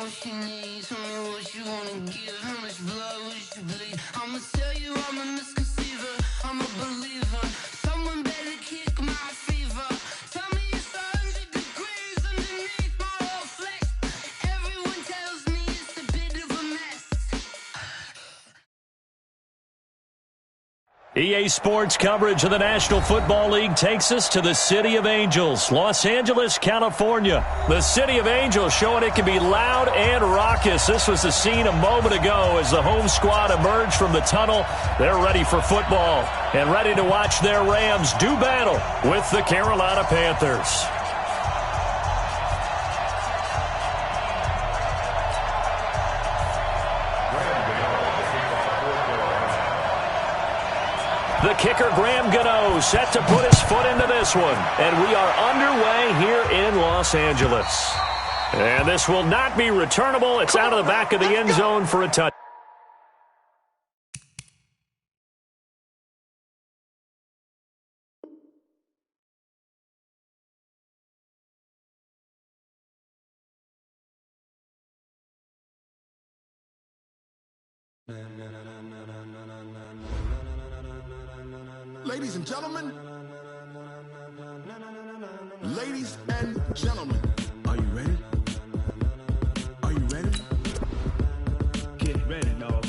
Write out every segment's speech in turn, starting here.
what she needs. Tell me what you wanna give. How much blood would you bleed? I'ma tell you I'm a misconceiver. I'm a believer. Someone better kick my fever. Tell me it's 100 degrees underneath my whole flesh. Everyone tells me it's a bit of a mess. EA Sports coverage of the National Football League takes us to the City of Angels, Los Angeles, California. The City of Angels showing it can be loud and raucous. This was the scene a moment ago as the home squad emerged from the tunnel. They're ready for football and ready to watch their Rams do battle with the Carolina Panthers. The kicker, Graham Gano, set to put his foot into this one. And we are underway here in Los Angeles. And this will not be returnable. It's out of the back of the end zone for a touchdown. Ladies and gentlemen, ladies and gentlemen, are you ready? Are you ready? Get ready, y'all.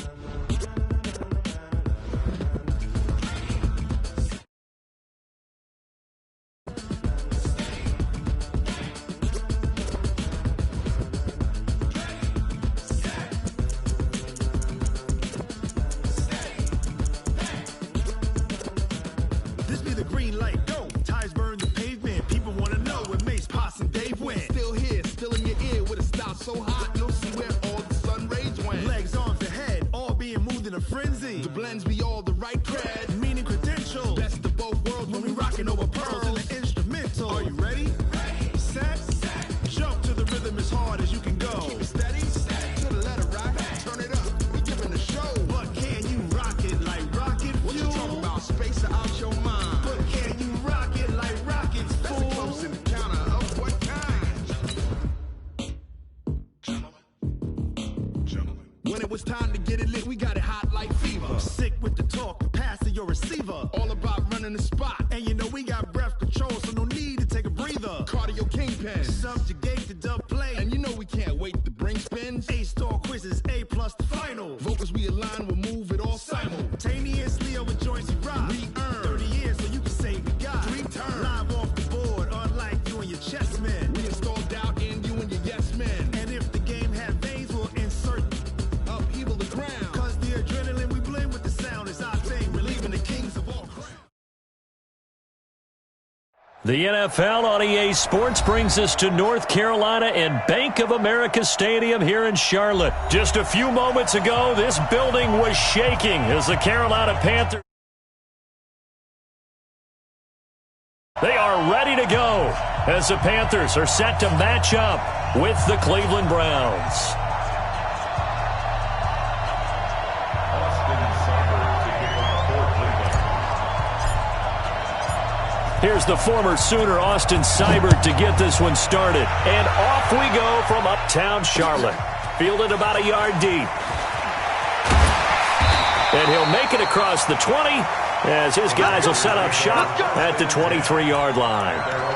This be the green light, go. Tires burn the pavement. People want to know where Mace, Potts, and Dave went. Still here, still in your ear with a style so hot. You'll see where all the sun rays went. Legs, arms, and head, all being moved in a frenzy. The blends be all the right cred, meaning credentials. Best of both worlds when we rockin' over pearls in the instrumental. Are you ready? Set. Jump to the rhythm as hard as you can go. Keep it steady. To the letter rock. Turn it up. We giving the show. But can you rock it like rocket fuel? What you talking about? Space out your mind. But can you rock it like rockets, fool? That's a close encounter of what kind? Gentlemen. When it was time to get it lit, we got it hot like fever. Sick with the talk, the pass to your receiver. All about running the spot. And you know we got breath control, so no need to take a breather. Cardio kingpin. Subjugate the dub play. And you know we can't wait to bring spins. A-star quizzes, A+ the final. Vocals we align, we'll move it all simultaneously over joints we rock. We earn 30 years, so you can say we got 3 turns. Live off the board, unlike you and your chess men. We install doubt in you and your yes men. And if the game had veins, we'll insert upheaval the ground. Cause the adrenaline we blend with the sound is our thing. Relieving the kings of all crowns. The NFL on EA Sports brings us to North Carolina and Bank of America Stadium here in Charlotte. Just a few moments ago, this building was shaking as the Carolina Panthers. They are ready to go as the Panthers are set to match up with the Cleveland Browns. Here's the former Sooner, Austin Seibert, to get this one started. And off we go from uptown Charlotte. Fielded about a yard deep. And he'll make it across the 20 as his guys will set up shop at the 23-yard line.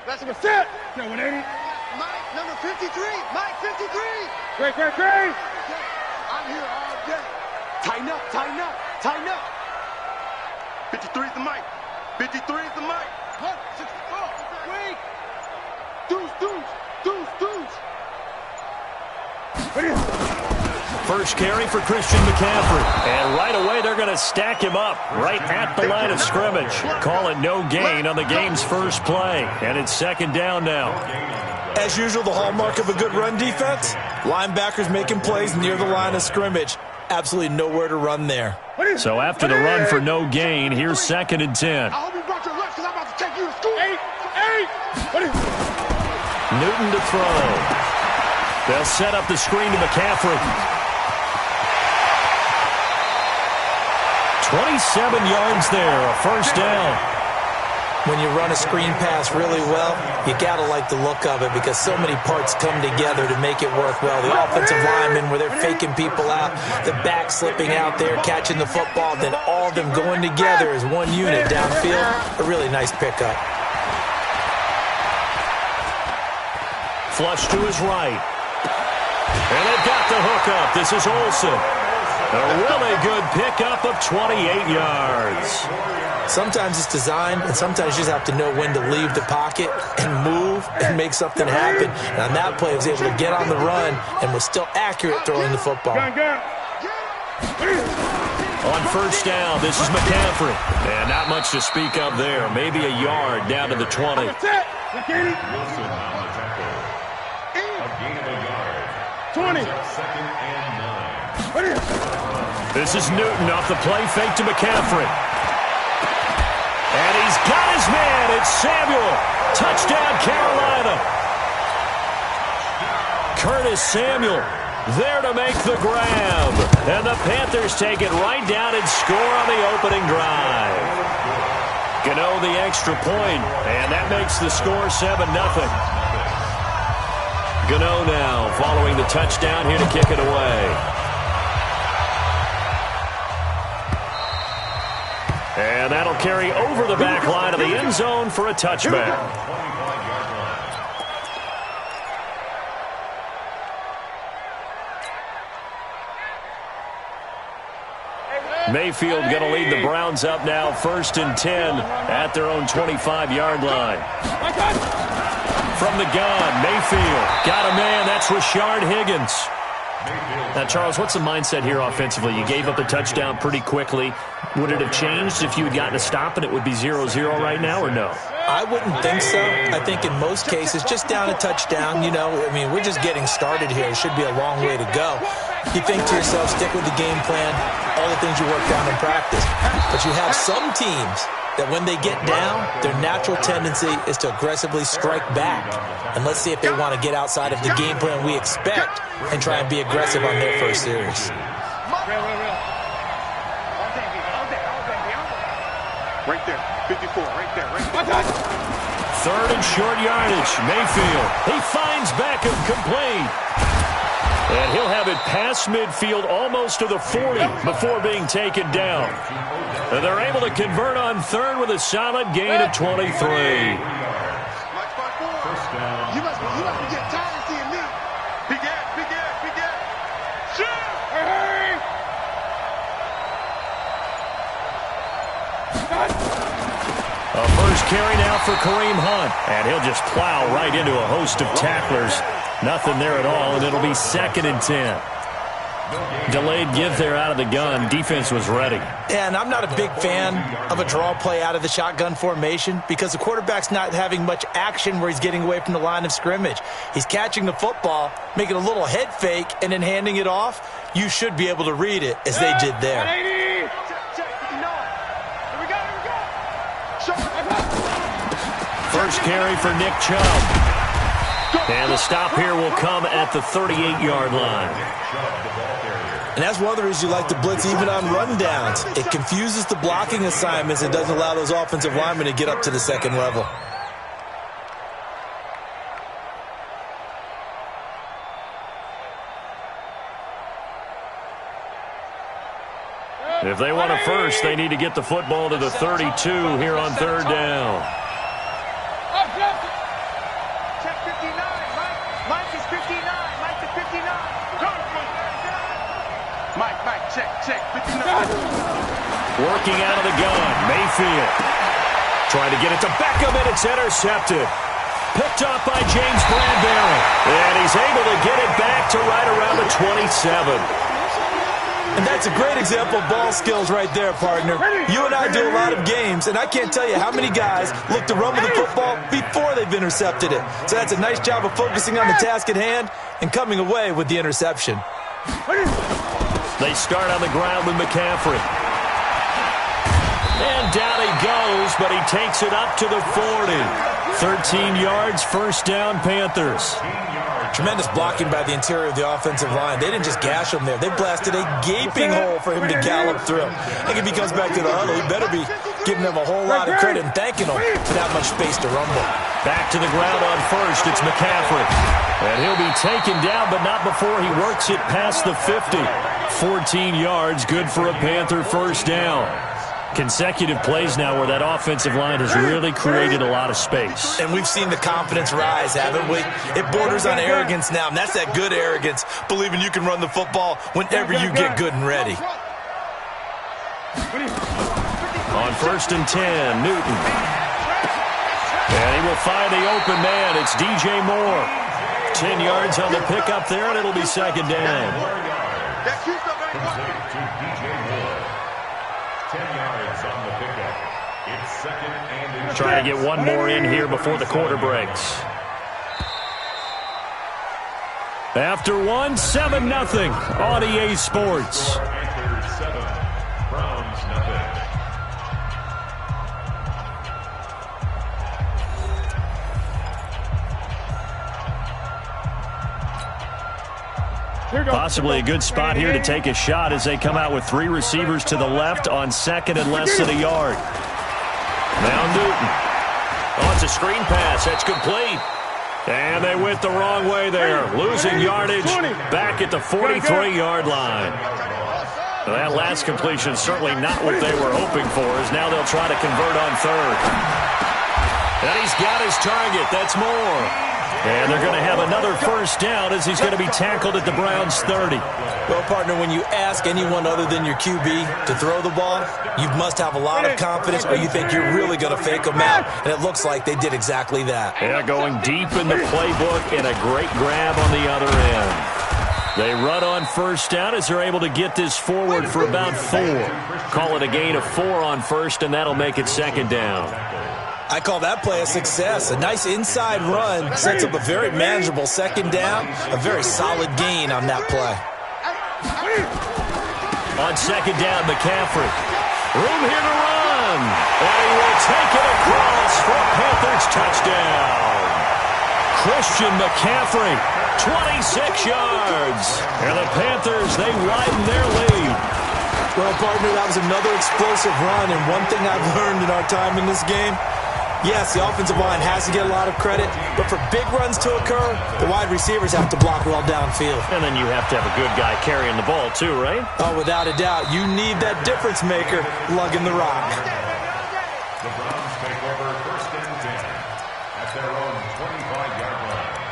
That's a set. Yeah, 180. Mike, number 53. Mike, 53. Great. I'm here all day. Tighten up. 53 is the mic. 53 is the mic. 164. Wait. Deuce. First carry for Christian McCaffrey. And right away, they're going to stack him up right at the line of scrimmage. Call it no gain on the game's first play. And it's second down now. As usual, the hallmark of a good run defense, linebackers making plays near the line of scrimmage. Absolutely nowhere to run there. So after the run for no gain, here's second and 10. I hope you brought your lunch because I'm about to take you to school. 8. Newton to throw. They'll set up the screen to McCaffrey. 27 yards there, a first down. When you run a screen pass really well, you got to like the look of it because so many parts come together to make it work well. The offensive linemen, where they're faking people out, the back slipping out there, catching the football, then all of them going together as one unit downfield. A really nice pickup. Flush to his right. And they've got the hook up. This is Olsen. A really good pickup of 28 yards. Sometimes it's designed, and sometimes you just have to know when to leave the pocket and move and make something happen. And on that play, he was able to get on the run and was still accurate throwing the football. On first down, this is McCaffrey. And not much to speak of there. Maybe a yard down to the 20. This is Newton off the play fake to McCaffrey. And he's got his man. It's Samuel. Touchdown, Carolina. Curtis Samuel there to make the grab. And the Panthers take it right down and score on the opening drive. Gano the extra point, and that makes the score 7-0. Gano now following the touchdown here to kick it away. And that'll carry over the back line of the end zone for a touchback. Mayfield going to lead the Browns up now, 1st and 10 at their own 25-yard line. From the gun, Mayfield got a man. That's Rashard Higgins. Now, Charles, what's the mindset here offensively? You gave up a touchdown pretty quickly. Would it have changed if you had gotten a stop and it would be 0-0 right now, or no? I wouldn't think so. I think in most cases, just down a touchdown, you know, I mean, we're just getting started here. It should be a long way to go. You think to yourself, stick with the game plan, all the things you worked on in practice. But you have some teams that when they get down, their natural tendency is to aggressively strike back. And let's see if they want to get outside of the game plan we expect and try and be aggressive on their first series. Right there, 54, right there. 3rd and short yardage. Mayfield, he finds Beckham complete. And he'll have it past midfield almost to the 40 before being taken down. And they're able to convert on 3rd with a solid gain of 23. You must be getting tired of seeing me. Big ass. Shoot! Hey! A first carry now for Kareem Hunt. And he'll just plow right into a host of tacklers. Nothing there at all, and it'll be 2nd and 10. Delayed give there out of the gun. Defense was ready. And I'm not a big fan of a draw play out of the shotgun formation because the quarterback's not having much action where he's getting away from the line of scrimmage. He's catching the football, making a little head fake, and then handing it off. You should be able to read it as they did there. First carry for Nick Chubb. And the stop here will come at the 38-yard line. And that's one of the reasons you like to blitz even on rundowns. It confuses the blocking assignments and doesn't allow those offensive linemen to get up to the second level. If they want a first, they need to get the football to the 32 here on 3rd down. Working out of the gun, Mayfield. Trying to get it to Beckham, and it's intercepted. Picked up by James Bradbury. And he's able to get it back to right around the 27. And that's a great example of ball skills right there, partner. You and I do a lot of games, and I can't tell you how many guys look to run with the football before they've intercepted it. So that's a nice job of focusing on the task at hand and coming away with the interception. They start on the ground with McCaffrey. And down he goes, but he takes it up to the 40. 13 yards, first down, Panthers. Tremendous blocking by the interior of the offensive line. They didn't just gash him there. They blasted a gaping hole for him to gallop through. I think if he comes back to the huddle, he better be giving them a whole lot of credit and thanking them for that much space to rumble. Back to the ground on first. It's McCaffrey. And he'll be taken down, but not before he works it past the 50. 14 yards, good for a Panther first down. Consecutive plays now where that offensive line has really created a lot of space. And we've seen the confidence rise, haven't we? It borders on arrogance now, and that's that good arrogance, believing you can run the football whenever you get good and ready. On first and 10, Newton. And he will find the open man. It's DJ Moore. 10 yards on the pickup there, and it'll be second down. Trying to get one more in here before the quarter breaks. After one, 7-0 on EA Sports. Possibly a good spot here to take a shot as they come out with three receivers to the left on second and less than a yard. Now Newton. Oh, it's a screen pass. That's complete. And they went the wrong way there. Losing yardage back at the 43-yard line. That last completion certainly not what they were hoping for, as now they'll try to convert on third. And he's got his target. That's Moore. And they're going to have another first down as he's going to be tackled at the Browns' 30. Well, partner, when you ask anyone other than your QB to throw the ball, you must have a lot of confidence or you think you're really going to fake them out. And it looks like they did exactly that. Yeah, going deep in the playbook and a great grab on the other end. They run on first down as they're able to get this forward for about 4. Call it a gain of 4 on first, and that'll make it second down. I call that play a success. A nice inside run sets up a very manageable second down, a very solid gain on that play. On second down, McCaffrey. Room here to run. And he will take it across for a Panthers touchdown. Christian McCaffrey, 26 yards. And the Panthers, they widen their lead. Well, partner, that was another explosive run. And one thing I've learned in our time in this game, yes, the offensive line has to get a lot of credit, but for big runs to occur, the wide receivers have to block well downfield. And then you have to have a good guy carrying the ball too, right? Oh, without a doubt. You need that difference maker lugging the rock. The Browns take over first and 10 at their own 25-yard line.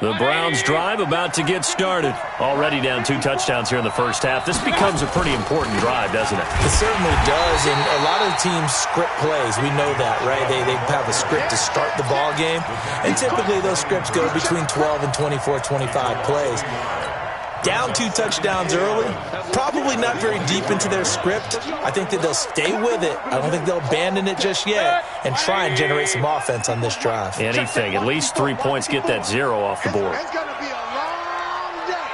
The Browns drive about to get started. Already down 2 touchdowns here in the first half. This becomes a pretty important drive, doesn't it? It certainly does, and a lot of the teams script plays. We know that, right? They have a script to start the ball game, and typically those scripts go between 12 and 24, 25 plays. Down 2 touchdowns early, probably not very deep into their script. I think that they'll stay with it. I don't think they'll abandon it just yet and try and generate some offense on this drive. Anything. At least 3 points, get that 0 off the board. It's going to be a long day.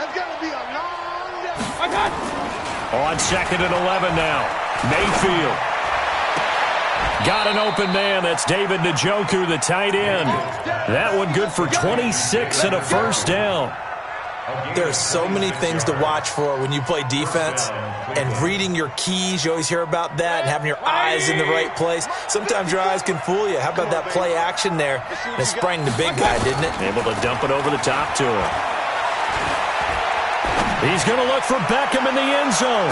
It's going to be a long day. On second and 11 now. Mayfield. Got an open man. That's David Njoku, the tight end. That one good for 26 and a first down. There are so many things to watch for when you play defense, and reading your keys, you always hear about that, and having your eyes in the right place. Sometimes your eyes can fool you. How about that play action there? And it sprang the big guy, didn't it? Able to dump it over the top to him. He's going to look for Beckham in the end zone.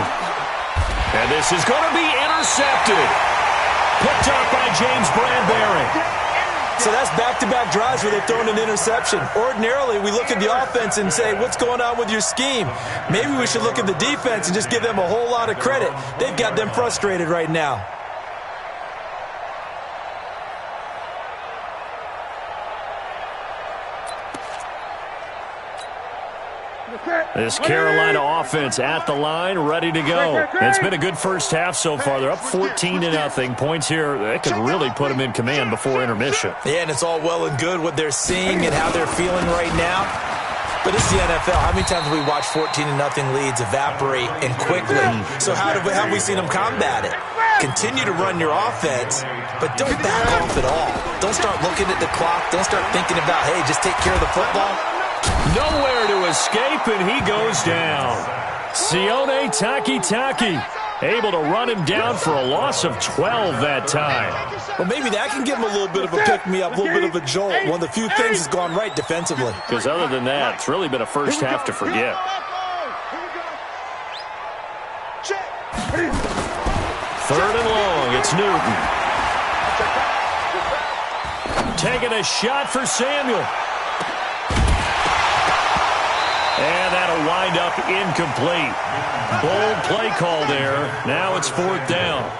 And this is going to be intercepted. Picked up by James Bradbury. So that's back-to-back drives where they've thrown an interception. Ordinarily, we look at the offense and say, what's going on with your scheme? Maybe we should look at the defense and just give them a whole lot of credit. They've got them frustrated right now. This Carolina offense at the line, ready to go. It's been a good first half so far. They're up 14-0. Points here, that could really put them in command before intermission. Yeah, and it's all well and good what they're seeing and how they're feeling right now. But it's the NFL. How many times have we watched 14-0 leads evaporate and quickly? So how have we seen them combat it? Continue to run your offense, but don't back off at all. Don't start looking at the clock. Don't start thinking about, hey, just take care of the football. Nowhere to escape, and he goes down. Sione Takitaki able to run him down for a loss of 12 that time. Well, maybe that can give him a little bit of a pick-me-up, a little bit of a jolt. One of the few things has gone right defensively. Because other than that, it's really been a first half to forget. Third and long, it's Newton. Taking a shot for Samuel. And that'll wind up incomplete. Bold play call there. Now it's fourth down.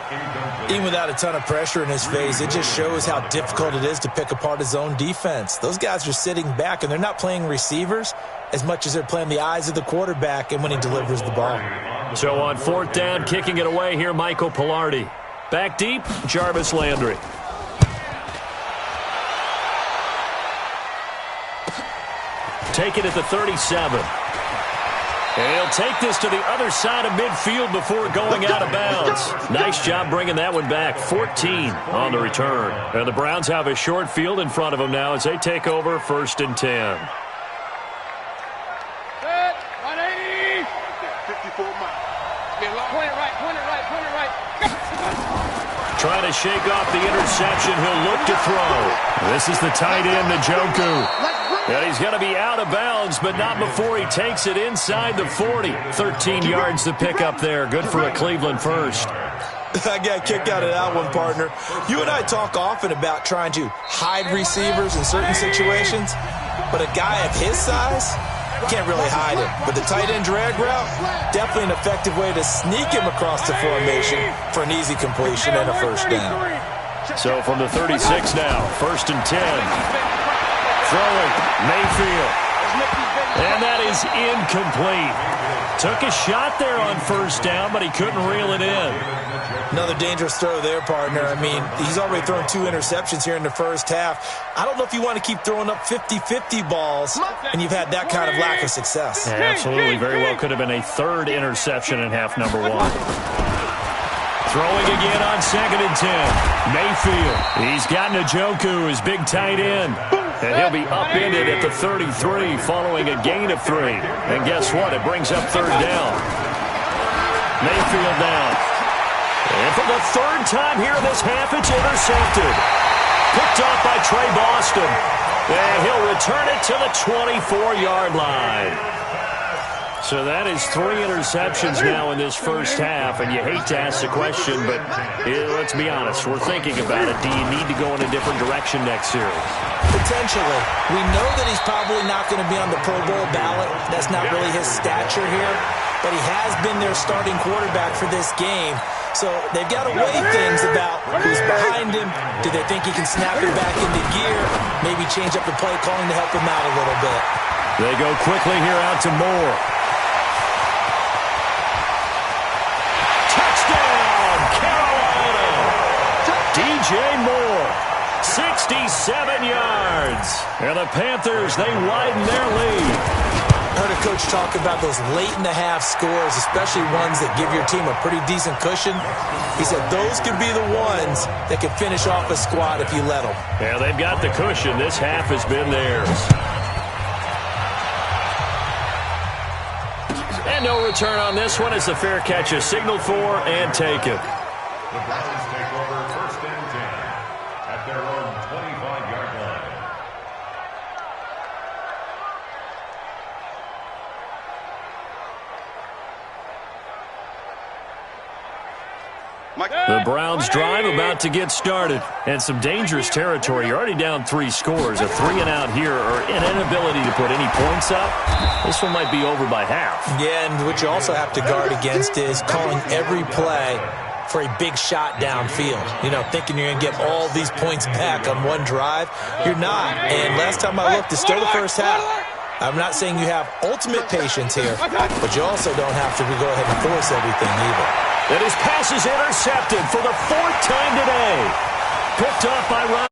Even without a ton of pressure in his face, it just shows how difficult it is to pick apart his own defense. Those guys are sitting back, and they're not playing receivers as much as they're playing the eyes of the quarterback and when he delivers the ball. So on fourth down, kicking it away here, Michael Pilardi. Back deep, Jarvis Landry. Take it at the 37. And he'll take this to the other side of midfield before going out of bounds. Nice job bringing that one back. 14 on the return. And the Browns have a short field in front of them now as they take over 1st and 10. Trying to shake off the interception. He'll look to throw. This is the tight end, Njoku. And he's going to be out of bounds, but not before he takes it inside the 40. 13 yards to pick up there. Good for a Cleveland first. I got kicked out of that one, partner. You and I talk often about trying to hide receivers in certain situations, but a guy of his size can't really hide him. But the tight end drag route, definitely an effective way to sneak him across the formation for an easy completion and a first down. So from the 36 now, 1st and 10. Throwing, Mayfield. And that is incomplete. Took a shot there on first down, but he couldn't reel it in. Another dangerous throw there, partner. I mean, he's already thrown 2 interceptions here in the first half. I don't know if you want to keep throwing up 50-50 balls, and you've had that kind of lack of success. Absolutely. Very well could have been a 3rd interception in half number 1. Throwing again on 2nd and 10. Mayfield. He's got Njoku, his big tight end. And he'll be upended at the 33 following a gain of 3. And guess what? It brings up 3rd down. Mayfield down. And for the 3rd time here in this half, it's intercepted. Picked off by Trey Boston. And he'll return it to the 24-yard line. So that is 3 interceptions now in this first half, and you hate to ask the question, but let's be honest, we're thinking about it. Do you need to go in a different direction next series? Potentially. We know that he's probably not going to be on the Pro Bowl ballot. That's not really his stature here, but he has been their starting quarterback for this game. So they've got to weigh things about who's behind him. Do they think he can snap it back into gear? Maybe change up the play calling to help him out a little bit. They go quickly here out to Moore. DJ Moore, 67 yards. And the Panthers, they widen their lead. Heard a coach talk about those late-in-the-half scores, especially ones that give your team a pretty decent cushion. He said those could be the ones that can finish off a squad if you let them. Yeah, they've got the cushion. This half has been theirs. And no return on this one as the fair catch is signaled for and taken. The Browns take over 1st and 10 at their own 25-yard line. The Browns drive about to get started. And some dangerous territory. You're already down 3 scores. A 3-and-out here or an inability to put any points up. This one might be over by half. Yeah, and what you also have to guard against is calling every play for a big shot downfield. You know, thinking you're going to get all these points back on one drive. You're not. And last time I looked, it's still the first half. I'm not saying you have ultimate patience here, but you also don't have to go ahead and force everything either. And his pass is intercepted for the 4th time today. Picked off by Ryan.